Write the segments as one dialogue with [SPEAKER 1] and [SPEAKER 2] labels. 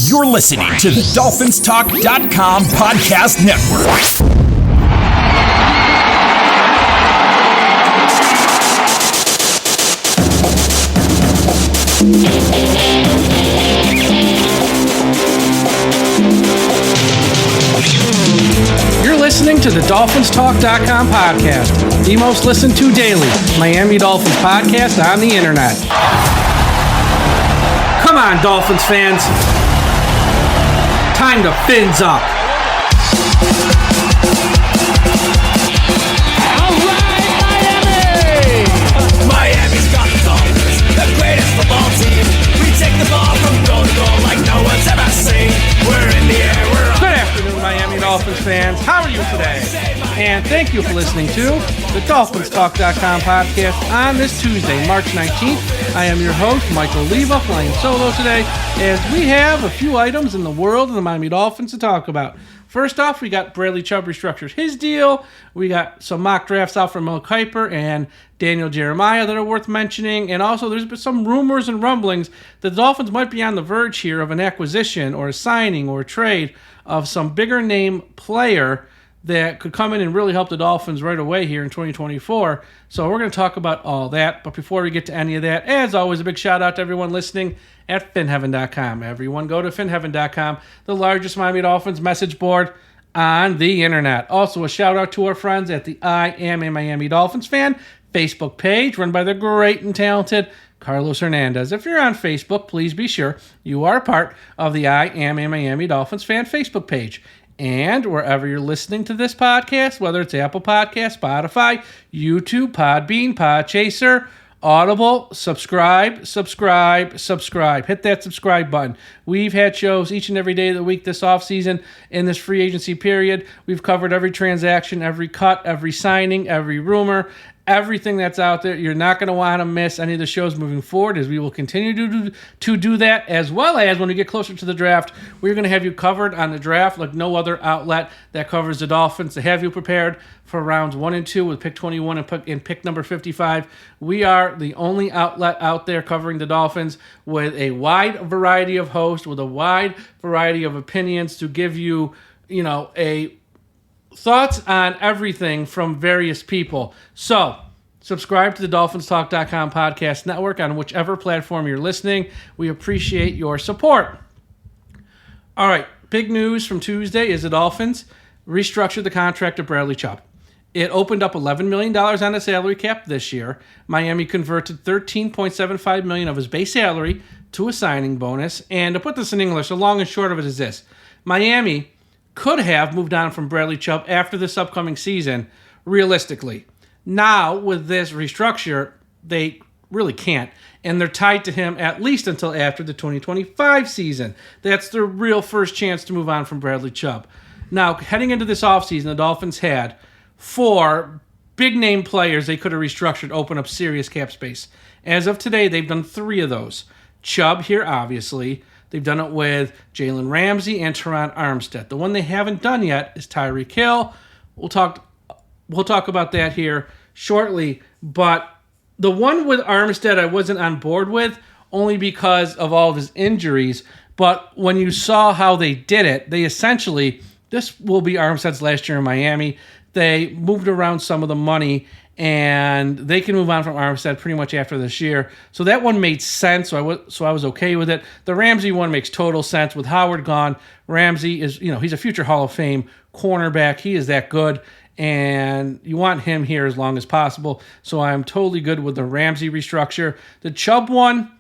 [SPEAKER 1] You're listening to the DolphinsTalk.com podcast network.
[SPEAKER 2] You're listening to the DolphinsTalk.com podcast, the most listened to daily Miami Dolphins podcast on the internet. Come on, Dolphins fans. Time to fins up.
[SPEAKER 3] All right, Miami! Miami's got the Dolphins, the greatest football team. We take the ball from goal to goal like no one's ever seen. We're in the air, we're on.
[SPEAKER 2] Good afternoon, Miami Dolphins fans. How are you today? And thank you for listening to the DolphinsTalk.com podcast on this Tuesday, March 19th. I am your host, Michael Leva, flying solo today, as we have a few items in the world of the Miami Dolphins to talk about. First off, we got Bradley Chubb restructured his deal. We got some mock drafts out from Kiper and Daniel Jeremiah that are worth mentioning. And also, there's been some rumors and rumblings that the Dolphins might be on the verge here of an acquisition or a signing or a trade of some bigger name player that could come in and really help the Dolphins right away here in 2024. So we're going to talk about all that. But before we get to any of that, as always, a big shout out to everyone listening at finheaven.com. Everyone go to finheaven.com, the largest Miami Dolphins message board on the internet. Also, a shout out to our friends at the I Am a Miami Dolphins Fan Facebook page, run by the great and talented Carlos Hernandez. If you're on Facebook, please be sure you are a part of the I Am a Miami Dolphins Fan Facebook page. And wherever you're listening to this podcast, whether it's Apple Podcasts, Spotify, YouTube, Podbean, Podchaser, Audible, subscribe. Hit that subscribe button. We've had shows each and every day of the week this offseason in this free agency period. We've covered every transaction, every cut, every signing, every rumor, everything that's out there. You're not going to want to miss any of the shows moving forward, as we will continue to do that, as well as when we get closer to the draft, we're going to have you covered on the draft like no other outlet that covers the Dolphins, to have you prepared for rounds 1 and 2 with pick 21 and pick number 55. We are the only outlet out there covering the Dolphins with a wide variety of hosts, with a wide variety of opinions to give you, a thoughts on everything from various people. So, subscribe to the DolphinsTalk.com podcast network on whichever platform you're listening. We appreciate your support. All right, big news from Tuesday is the Dolphins restructured the contract of Bradley Chubb. It opened up $11 million on the salary cap this year. Miami converted $13.75 million of his base salary to a signing bonus. And to put this in English, the long and short of it is this. Miami could have moved on from Bradley Chubb after this upcoming season, realistically. Now, with this restructure, they really can't. And they're tied to him at least until after the 2025 season. That's their real first chance to move on from Bradley Chubb. Now, heading into this offseason, the Dolphins had 4 big-name players they could have restructured, open up serious cap space. As of today, they've done 3 of those. Chubb here, obviously. They've done it with Jalen Ramsey and Teron Armstead. The one they haven't done yet is Tyreek Hill. We'll talk about that here shortly. But the one with Armstead I wasn't on board with, only because of all of his injuries. But when you saw how they did it, they essentially, this will be Armstead's last year in Miami. They moved around some of the money, and they can move on from Armstead pretty much after this year. So that one made sense, so I was okay with it. The Ramsey one makes total sense. With Howard gone, Ramsey is, he's a future Hall of Fame cornerback. He is that good, and you want him here as long as possible. So I'm totally good with the Ramsey restructure. The Chubb one,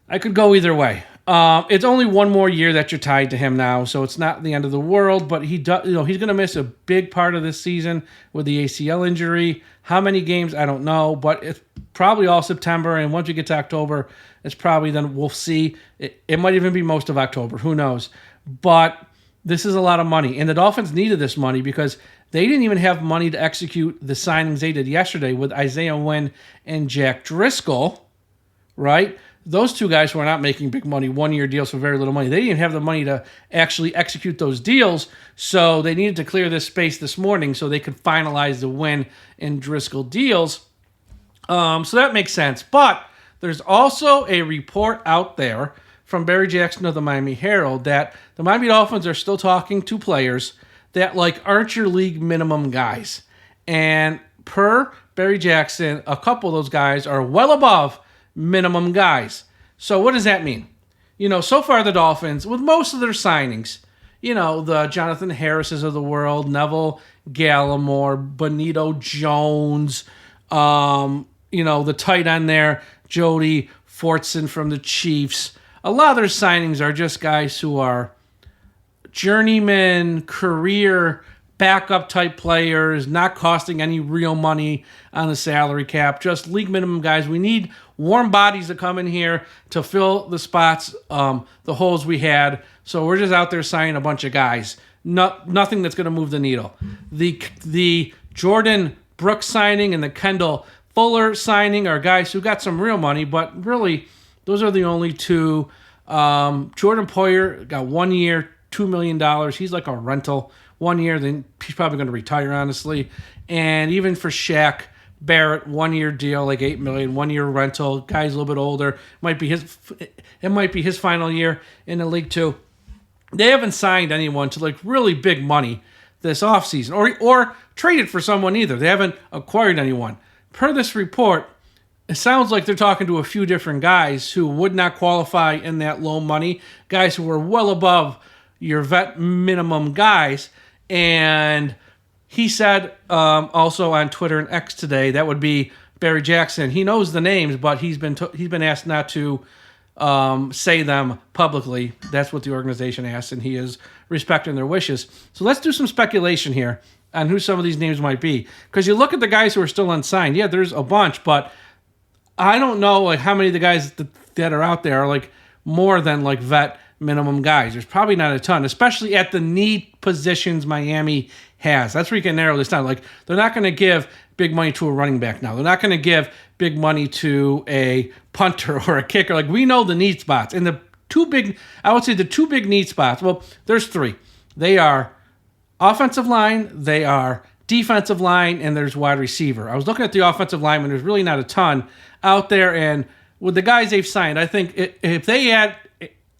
[SPEAKER 2] I could go either way. It's only one more year that you're tied to him now, so it's not the end of the world. But he's going to miss a big part of this season with the ACL injury. How many games, I don't know, but it's probably all September. And once we get to October, it's probably then we'll see. It might even be most of October. Who knows? But this is a lot of money, and the Dolphins needed this money because they didn't even have money to execute the signings they did yesterday with Isaiah Wynn and Jack Driscoll, right? Those 2 guys who are not making big money, 1-year deals for very little money, they didn't even have the money to actually execute those deals, so they needed to clear this space this morning so they could finalize the Wynn and Driscoll deals. So that makes sense. But there's also a report out there from Barry Jackson of the Miami Herald that the Miami Dolphins are still talking to players that aren't your league minimum guys. And per Barry Jackson, a couple of those guys are well above minimum guys. So what does that mean? So far the Dolphins, with most of their signings, the Jonathan Harrises of the world, Neville Gallimore, Benito Jones, the tight end there, Jody Fortson from the Chiefs. A lot of their signings are just guys who are journeyman, career, backup type players, not costing any real money on the salary cap, just league minimum guys. We need warm bodies to come in here to fill the spots, the holes we had. So we're just out there signing a bunch of guys. Nothing that's going to move the needle. The Jordan Brooks signing and the Kendall Fuller signing are guys who got some real money, but really those are the only two. Jordan Poyer got 1 year, $2 million. He's like a rental. 1 year, then he's probably going to retire, honestly. And even for Shaq Barrett, 1 year deal, like $8 million, 1 year rental. Guy's a little bit older. It might be his final year in the league too. They haven't signed anyone to really big money this offseason or traded for someone either. They haven't acquired anyone. Per this report, it sounds like they're talking to a few different guys who would not qualify in that low money, guys who are well above your vet minimum guys. And he said also on Twitter and X today, that would be Barry Jackson. He knows the names, but he's been asked not to say them publicly. That's what the organization asked, and he is respecting their wishes. So let's do some speculation here on who some of these names might be. Because you look at the guys who are still unsigned. Yeah, there's a bunch, but I don't know how many of the guys that are out there are more than vet minimum guys. There's probably not a ton, especially at the need positions Miami has. That's where you can narrow this down. They're not going to give big money to a running back now. They're not going to give big money to a punter or a kicker. We know the need spots. And the two big need spots, well, there's three. They are offensive line, they are defensive line, and there's wide receiver. I was looking at the offensive line, and there's really not a ton out there. And with the guys they've signed, I think if they add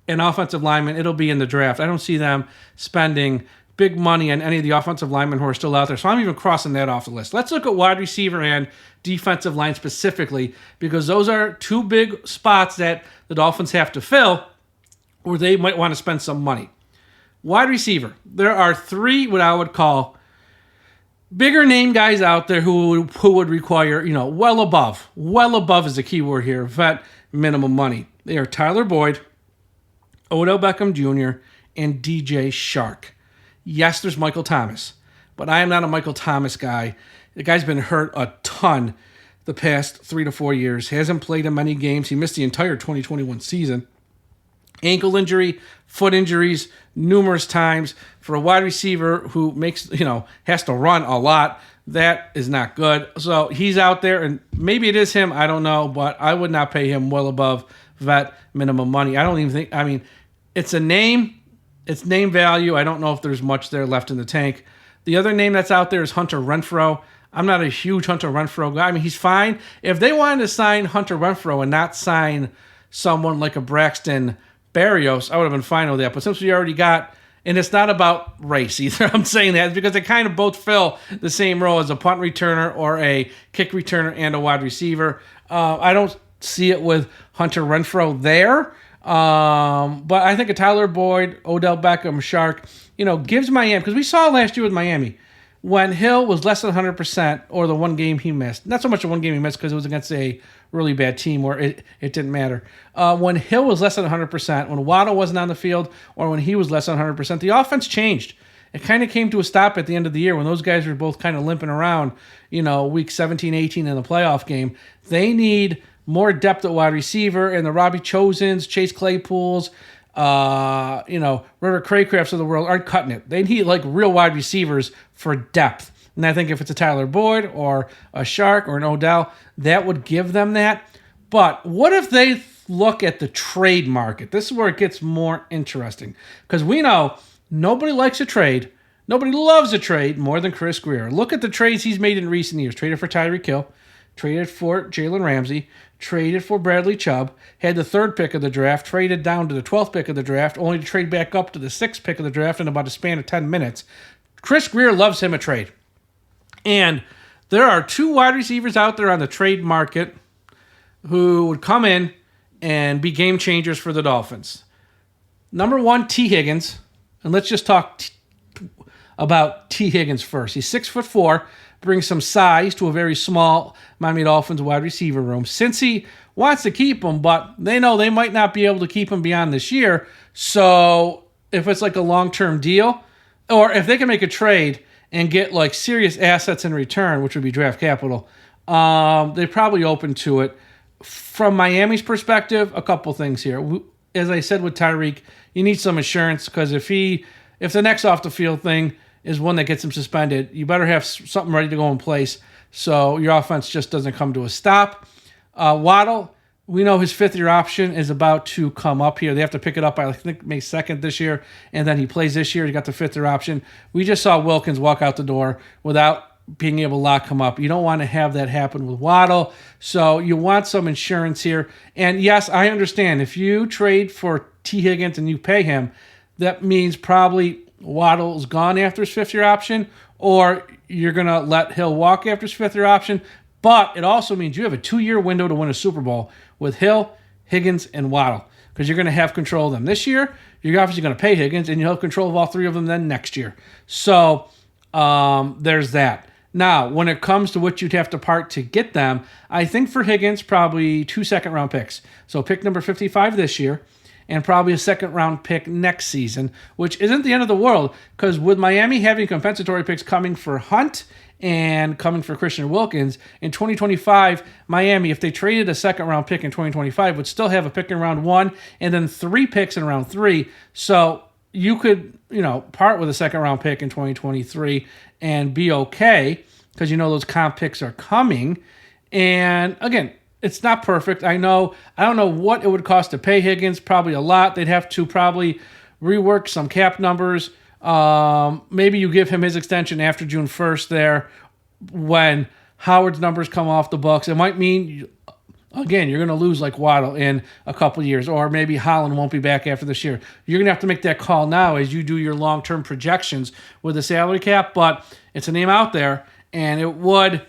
[SPEAKER 2] an offensive lineman, it'll be in the draft. I don't see them spending big money on any of the offensive linemen who are still out there. So I'm even crossing that off the list. Let's look at wide receiver and defensive line specifically, because those are two big spots that the Dolphins have to fill or they might want to spend some money. Wide receiver. There are three what I would call bigger name guys out there who would require, well above is the key word here, vet minimum money. They are Tyler Boyd, Odell Beckham Jr., and DJ Chark. Yes, there's Michael Thomas, but I am not a Michael Thomas guy. The guy's been hurt a ton the past 3 to 4 years. He hasn't played in many games. He missed the entire 2021 season. Ankle injury, foot injuries, numerous times. For a wide receiver who has to run a lot, that is not good. So he's out there, and maybe it is him. I don't know, but I would not pay him well above vet minimum money. I don't even think, it's a name. It's name value. I don't know if there's much there left in the tank. The other name that's out there is Hunter Renfrow. I'm not a huge Hunter Renfrow guy. He's fine. If they wanted to sign Hunter Renfrow and not sign someone like a Braxton Berrios, I would have been fine with that. But since we already got, and it's not about race either, I'm saying that because they kind of both fill the same role as a punt returner or a kick returner and a wide receiver. I don't see it with Hunter Renfrow there. But I think a Tyler Boyd, Odell Beckham, Chark, gives Miami, because we saw last year with Miami, when Hill was less than 100%, or the one game he missed, not so much the one game he missed because it was against a really bad team where it didn't matter. When Hill was less than 100%, when Waddle wasn't on the field, or when he was less than 100%, the offense changed. It kind of came to a stop at the end of the year when those guys were both kind of limping around, week 17, 18 in the playoff game. They need more depth at wide receiver, and the Robbie Chosens, Chase Claypools, River Craycrafts of the world aren't cutting it. They need real wide receivers for depth. And I think if it's a Tyler Boyd or a Chark or an Odell, that would give them that. But what if they look at the trade market? This is where it gets more interesting, because we know nobody likes a trade. Nobody loves a trade more than Chris Grier. Look at the trades he's made in recent years. Traded for Tyreek Hill, traded for Jalen Ramsey, traded for Bradley Chubb, had the 3rd pick of the draft, traded down to the 12th pick of the draft, only to trade back up to the 6th pick of the draft in about a span of 10 minutes. Chris Grier loves him a trade. And there are 2 wide receivers out there on the trade market who would come in and be game changers for the Dolphins. Number 1, Tee Higgins. And let's just talk about Tee Higgins first. He's 6'4", brings some size to a very small Miami Dolphins wide receiver room. Cincy wants to keep him, but they know they might not be able to keep him beyond this year. So if it's like a long-term deal, or if they can make a trade and get like serious assets in return, which would be draft capital, they're probably open to it. From Miami's perspective, a couple things here. As I said with Tyreek, you need some insurance, because if the next off the field thing is one that gets him suspended, you better have something ready to go in place so your offense just doesn't come to a stop. Waddle, we know his 5th-year option is about to come up here. They have to pick it up by, I think, May 2nd this year, and then he plays this year. He got the 5th-year option. We just saw Wilkins walk out the door without being able to lock him up. You don't want to have that happen with Waddle, so you want some insurance here. And yes, I understand. If you trade for Tee Higgins and you pay him, that means probably Waddle's gone after his 5th-year option, or you're going to let Hill walk after his 5th-year option. But it also means you have a 2-year window to win a Super Bowl with Hill, Higgins, and Waddle, because you're going to have control of them this year. You're obviously going to pay Higgins, and you'll have control of all 3 of them then next year. So there's that. Now, when it comes to what you'd have to part to get them, I think for Higgins, probably 2 second-round picks. So pick number 55 this year, and probably a second-round pick next season, which isn't the end of the world, because with Miami having compensatory picks coming for Hunt and coming for Christian Wilkins, in 2025, Miami, if they traded a second-round pick in 2025, would still have a pick in round 1 and then 3 picks in round 3. So you could, part with a second-round pick in 2023 and be okay, because those comp picks are coming. And again, it's not perfect. I don't know what it would cost to pay Higgins. Probably a lot. They'd have to probably rework some cap numbers. Maybe you give him his extension after June 1st there, when Howard's numbers come off the books. It might mean, again, you're going to lose like Waddle in a couple years, or maybe Holland won't be back after this year. You're going to have to make that call now as you do your long-term projections with the salary cap, but it's a name out there, and it would,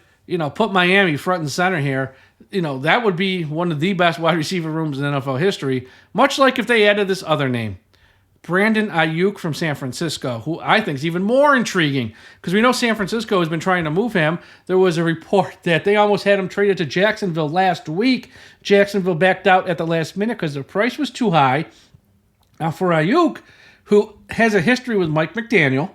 [SPEAKER 2] put Miami front and center here. That would be one of the best wide receiver rooms in NFL history, much like if they added this other name, Bandon Aiyuk from San Francisco, who I think is even more intriguing, because we know San Francisco has been trying to move him. There was a report that they almost had him traded to Jacksonville last week. Jacksonville backed out at the last minute because the price was too high. Now for Aiyuk, who has a history with Mike McDaniel,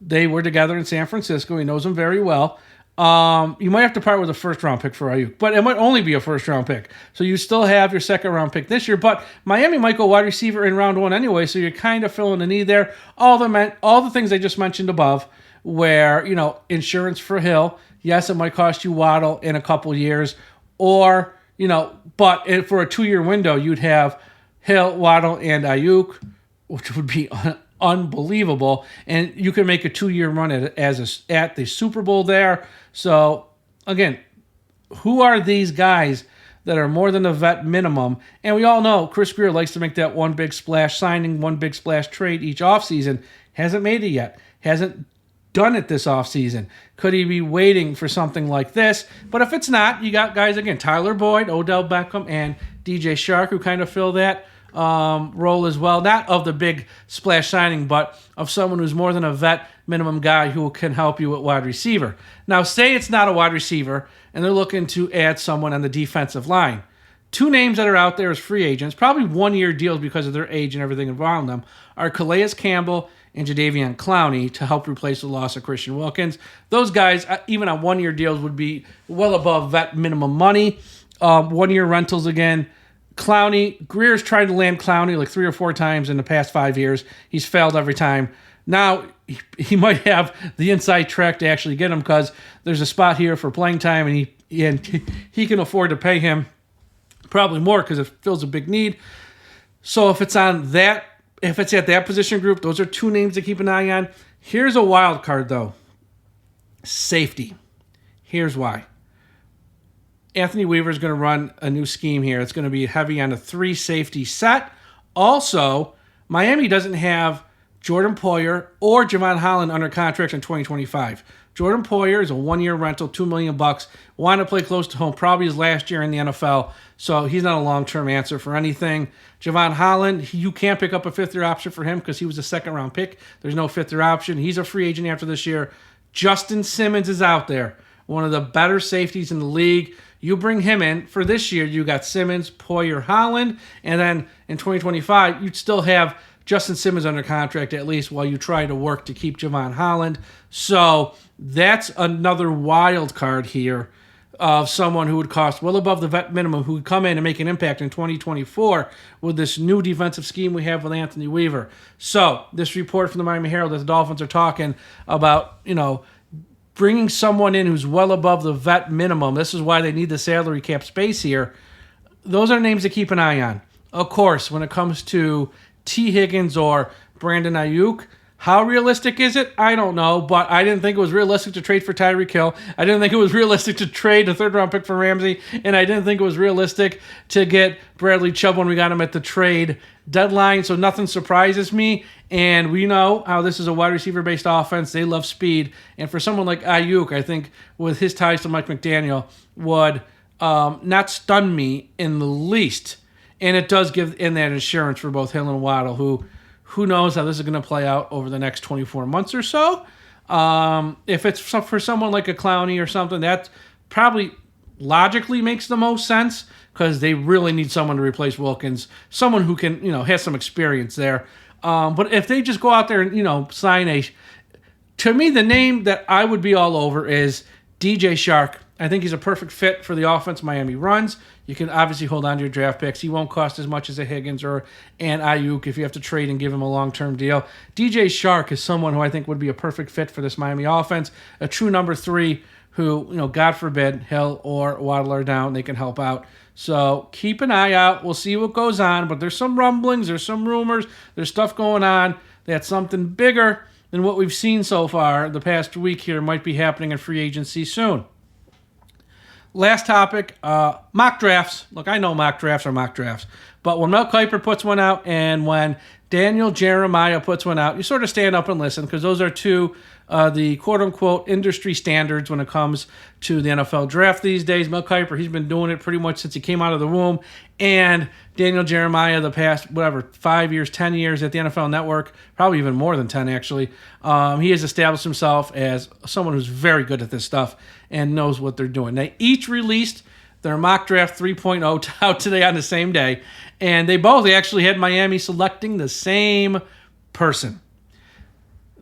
[SPEAKER 2] they were together in San Francisco. He knows him very well. You might have to part with a first-round pick for Aiyuk, but it might only be a first-round pick. So you still have your second-round pick this year, but Miami might go wide receiver in round 1 anyway, so you're kind of filling the need there. All the things I just mentioned above, where, insurance for Hill, yes, it might cost you Waddle in a couple years, or, but for a 2-year window, you'd have Hill, Waddle, and Aiyuk, which would be unbelievable, and you can make a 2-year run at the Super Bowl there. So again, who are these guys that are more than a vet minimum? And we all know Chris Grier likes to make that one big splash signing, one big splash trade each offseason. Hasn't made it yet. Hasn't done it this offseason. Could he be waiting for something like this? But if it's not, you got guys, again, Tyler Boyd, Odell Beckham, and DJ Chark, who kind of fill that role as well. Not of the big splash signing, but of someone who's more than a vet minimum guy who can help you at wide receiver. Now, say it's not a wide receiver, and they're looking to add someone on the defensive line. 2 names that are out there as free agents, probably 1-year deals because of their age and everything around them, are Calais Campbell and Jadeveon Clowney to help replace the loss of Christian Wilkins. Those guys, even on 1-year deals, would be well above vet minimum money. 1-year rentals again. Clowney, Grier's tried to land Clowney like 3 or 4 times in the past 5 years. He's failed every time. Now, he might have the inside track to actually get him, because there's a spot here for playing time, and he can afford to pay him probably more because it fills a big need. So if it's at that position group, those are 2 names to keep an eye on. Here's a wild card, though. Safety. Here's why. Anthony Weaver is going to run a new scheme here. It's going to be heavy on a 3 safety set. Also, Miami doesn't have Jordan Poyer or Jevon Holland under contract in 2025. Jordan Poyer is a 1-year rental, $2 million. Wanted to play close to home, probably his last year in the NFL, so he's not a long-term answer for anything. Jevon Holland, you can't pick up a 5th-year option for him because he was a second-round pick. There's no 5th-year option. He's a free agent after this year. Justin Simmons is out there, one of the better safeties in the league. You bring him in. For this year, you got Simmons, Poyer, Holland, and then in 2025, you'd still have Justin Simmons under contract at least while you try to work to keep Jevon Holland. So that's another wild card here of someone who would cost well above the vet minimum, who would come in and make an impact in 2024 with this new defensive scheme we have with Anthony Weaver. So this report from the Miami Herald that the Dolphins are talking about, bringing someone in who's well above the vet minimum. This is why they need the salary cap space here. Those are names to keep an eye on. Of course, when it comes to Tee Higgins or Bandon Aiyuk, how realistic is it? I don't know, but I didn't think it was realistic to trade for Tyreek Hill. I didn't think it was realistic to trade a 3rd-round pick for Ramsey, and I didn't think it was realistic to get Bradley Chubb when we got him at the trade deadline, so nothing surprises me, and we know how this is a wide receiver-based offense. They love speed, and for someone like Aiyuk, I think with his ties to Mike McDaniel, would not stun me in the least. And it does give in that insurance for both Hill and Waddle, who knows how this is going to play out over the next 24 months or so. If it's for someone like a Clowney or something, that probably logically makes the most sense because they really need someone to replace Wilkins, someone who can, has some experience there. But if they just go out there and, sign to me, the name that I would be all over is DJ Chark. I think he's a perfect fit for the offense Miami runs. You can obviously hold on to your draft picks. He won't cost as much as a Higgins or an Aiyuk if you have to trade and give him a long-term deal. DJ Chark is someone who I think would be a perfect fit for this Miami offense, a true number 3 who, God forbid, Hill or Waddle are down. They can help out. So keep an eye out. We'll see what goes on, but there's some rumblings, there's some rumors, there's stuff going on that's something bigger than what we've seen so far the past week here might be happening in free agency soon. Last topic, mock drafts. Look, I know mock drafts are mock drafts, but when Mel Kiper puts one out and when Daniel Jeremiah puts one out, you sort of stand up and listen because those are two the quote-unquote industry standards when it comes to the NFL draft these days. Mel Kiper, he's been doing it pretty much since he came out of the womb, and Daniel Jeremiah the past, 5 years, 10 years at the NFL Network, probably even more than 10 actually. He has established himself as someone who's very good at this stuff and knows what they're doing. They each released their mock draft 3.0 out today on the same day, and they actually had Miami selecting the same person.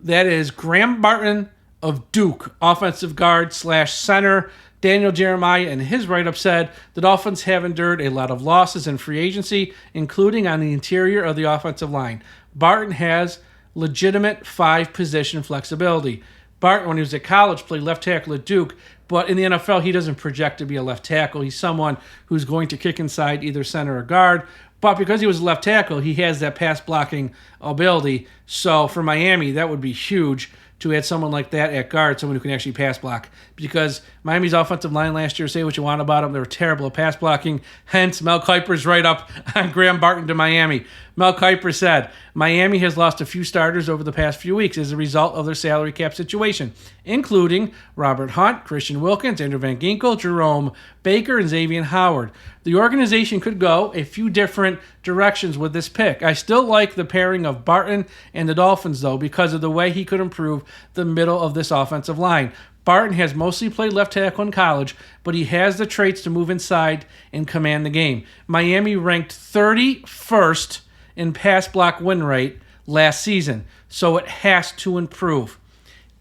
[SPEAKER 2] That is Graham Barton of Duke, offensive guard / center. Daniel Jeremiah in his write-up said the Dolphins have endured a lot of losses in free agency, including on the interior of the offensive line. Barton has legitimate 5-position flexibility. Barton, when he was at college, played left tackle at Duke, but in the NFL, he doesn't project to be a left tackle. He's someone who's going to kick inside either center or guard. But because he was a left tackle, he has that pass blocking ability. So for Miami, that would be huge to add someone like that at guard, someone who can actually pass block. Because Miami's offensive line last year, say what you want about them, they were terrible at pass blocking. Hence, Mel Kiper's write-up on Graham Barton to Miami. Mel Kiper said, Miami has lost a few starters over the past few weeks as a result of their salary cap situation, including Robert Hunt, Christian Wilkins, Andrew Van Ginkel, Jerome Baker, and Xavier Howard. The organization could go a few different directions with this pick. I still like the pairing of Barton and the Dolphins, though, because of the way he could improve the middle of this offensive line. Barton has mostly played left tackle in college, but he has the traits to move inside and command the game. Miami ranked 31st in pass block win rate last season, so it has to improve.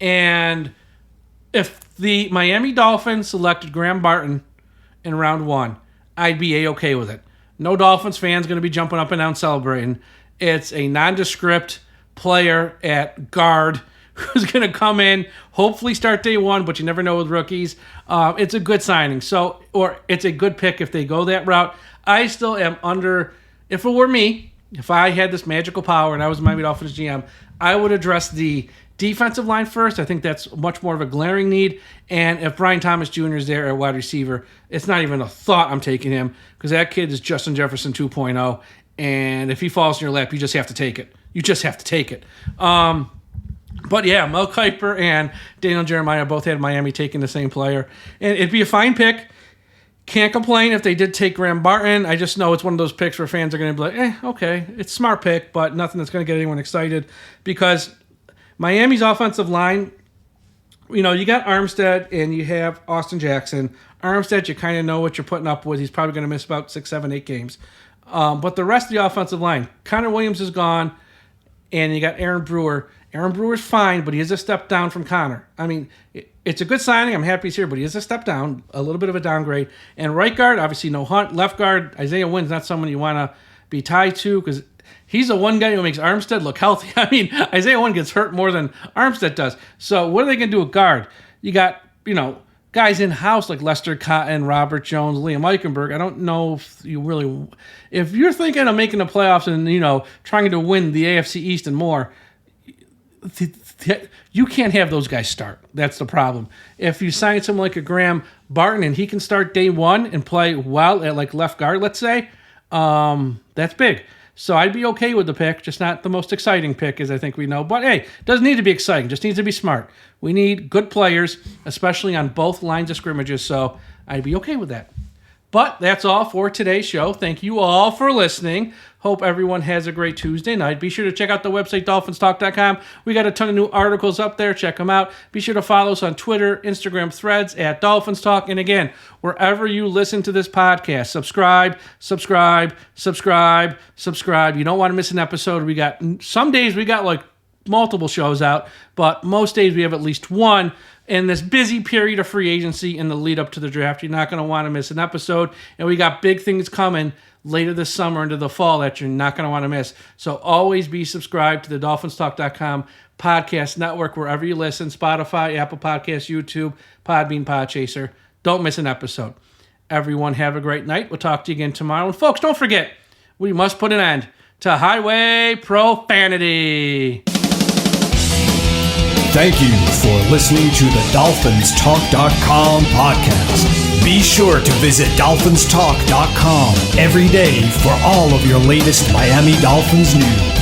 [SPEAKER 2] And if the Miami Dolphins selected Graham Barton in round 1, I'd be A-okay with it. No Dolphins fans going to be jumping up and down celebrating. It's a nondescript player at guard who's going to come in, hopefully start day 1, but you never know with rookies. It's a good signing. Or it's a good pick if they go that route. I still am if it were me, if I had this magical power and I was Miami Dolphins GM, I would address the defensive line first. I think that's much more of a glaring need. And if Brian Thomas Jr. is there at wide receiver, it's not even a thought I'm taking him, because that kid is Justin Jefferson 2.0. And if he falls in your lap, you just have to take it. You just have to take it. But yeah, Mel Kiper and Daniel Jeremiah both had Miami taking the same player. And it'd be a fine pick. Can't complain if they did take Graham Barton. I just know it's one of those picks where fans are going to be like, okay, it's a smart pick, but nothing that's going to get anyone excited, because Miami's offensive line, you got Armstead and you have Austin Jackson. Armstead, you kind of know what you're putting up with. He's probably going to miss about 6, 7, 8 games. But the rest of the offensive line, Connor Williams is gone, and you got Aaron Brewer. Aaron Brewer's fine, but he is a step down from Connor. I mean, it's a good signing. I'm happy he's here, but he is a step down, a little bit of a downgrade. And right guard, obviously no Hunt. Left guard, Isaiah Wynn's not someone you want to be tied to, because he's the one guy who makes Armstead look healthy. I mean, Isaiah Wynn gets hurt more than Armstead does. So what are they going to do with guard? You got, guys in-house like Lester Cotton, Robert Jones, Liam Eichenberg. I don't know if you're thinking of making the playoffs and, trying to win the AFC East and more, you can't have those guys start. That's the problem. If you sign someone like a Graham Barton and he can start day one and play well at like left guard, let's say, that's big. So I'd be okay with the pick, just not the most exciting pick, as I think we know. But hey, it doesn't need to be exciting, just needs to be smart. We need good players, especially on both lines of scrimmages, so I'd be okay with that. But that's all for today's show. Thank you all for listening. Hope everyone has a great Tuesday night. Be sure to check out the website, DolphinsTalk.com. We got a ton of new articles up there. Check them out. Be sure to follow us on Twitter, Instagram, Threads at DolphinsTalk. And again, wherever you listen to this podcast, subscribe. You don't want to miss an episode. Some days we got like multiple shows out, but most days we have at least one. In this busy period of free agency in the lead up to the draft, you're not going to want to miss an episode. And we got big things coming later this summer into the fall that you're not going to want to miss. So always be subscribed to the DolphinsTalk.com podcast network, wherever you listen, Spotify, Apple Podcasts, YouTube, Podbean, Podchaser. Don't miss an episode. Everyone have a great night. We'll talk to you again tomorrow. And folks, don't forget, we must put an end to highway profanity.
[SPEAKER 1] Thank you for listening to the DolphinsTalk.com podcast. Be sure to visit DolphinsTalk.com every day for all of your latest Miami Dolphins news.